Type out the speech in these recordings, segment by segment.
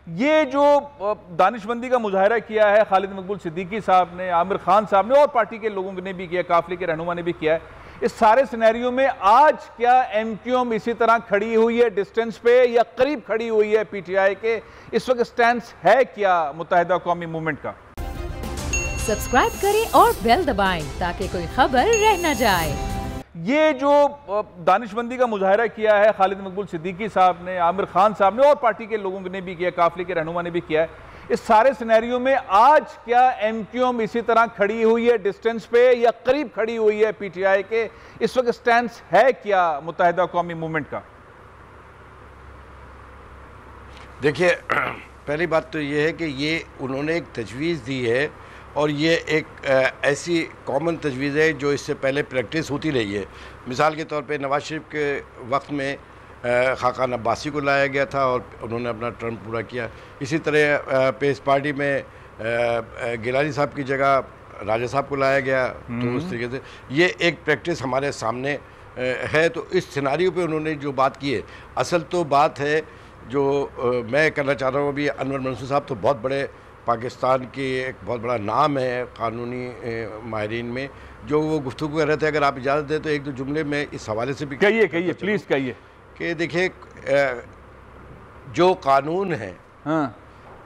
ये जो दानिशमंदी का मुजाहरा किया है खालिद मकबूल सिद्दीकी साहब ने, आमिर खान साहब ने और पार्टी के लोगों ने भी किया, काफिले के रहनुमा ने भी किया है, इस सारे सिनेरियो में आज क्या एमक्यूएम इसी तरह खड़ी हुई है डिस्टेंस पे या करीब खड़ी हुई है पीटीआई के? इस वक्त स्टैंड है क्या मुत्तहिदा कौमी मूवमेंट का? सब्सक्राइब करें और बेल दबाएं ताकि कोई खबर रह न जाए। ये जो दानिशमंदी का मुजाहरा किया है खालिद मकबूल सिद्दीकी साहब ने, आमिर खान साहब ने और पार्टी के लोगों ने भी किया, काफिले के रहनुमा ने भी किया है, इस सारे सिनेरियो में आज क्या एमक्यूएम इसी तरह खड़ी हुई है डिस्टेंस पे या करीब खड़ी हुई है पीटीआई के? इस वक्त स्टैंड है क्या मुत्तहिदा कौमी मूवमेंट का? देखिए, पहली बात तो ये है कि ये उन्होंने एक तजवीज़ दी है और ये एक ऐसी कॉमन तजवीज़ है जो इससे पहले प्रैक्टिस होती रही है। मिसाल के तौर पे नवाज शरीफ के वक्त में खाकान अब्बासी को लाया गया था और उन्होंने अपना टर्म पूरा किया। इसी तरह पीस पार्टी में गिलानी साहब की जगह राजा साहब को लाया गया। तो उस तरीके से ये एक प्रैक्टिस हमारे सामने है। तो इस सिनारियो पे उन्होंने जो बात की है, असल तो बात है जो मैं करना चाह रहा हूँ, अभी अनवर मंसूर साहब तो बहुत बड़े पाकिस्तान की एक बहुत बड़ा नाम है कानूनी माहिरीन में, जो वो गुफ्तगू कर रहे थे। अगर आप इजाज़त दें तो एक दो जुमले में इस हवाले से भी कहिए प्लीज़ कहिए कि देखिए, जो कानून है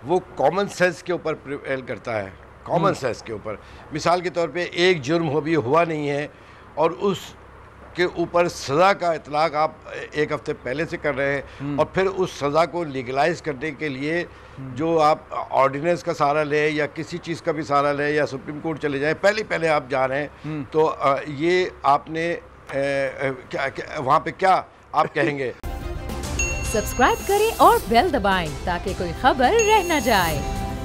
वो कॉमन सेंस के ऊपर प्रिवेल करता है, कॉमन सेंस के ऊपर। मिसाल के तौर पे एक जुर्म भी हुआ नहीं है और उस के ऊपर सज़ा का इतलाक़ आप एक हफ़्ते पहले से कर रहे हैं और फिर उस सज़ा को लीगलाइज करने के लिए जो आप ऑर्डिनेंस का सहारा लें या किसी चीज़ का भी सहारा लें या सुप्रीम कोर्ट चले जाएं, पहले आप जा रहे हैं, तो ये आपने वहाँ पे क्या आप कहेंगे? सब्सक्राइब करें और बेल दबाएं ताकि कोई खबर रह न जाए।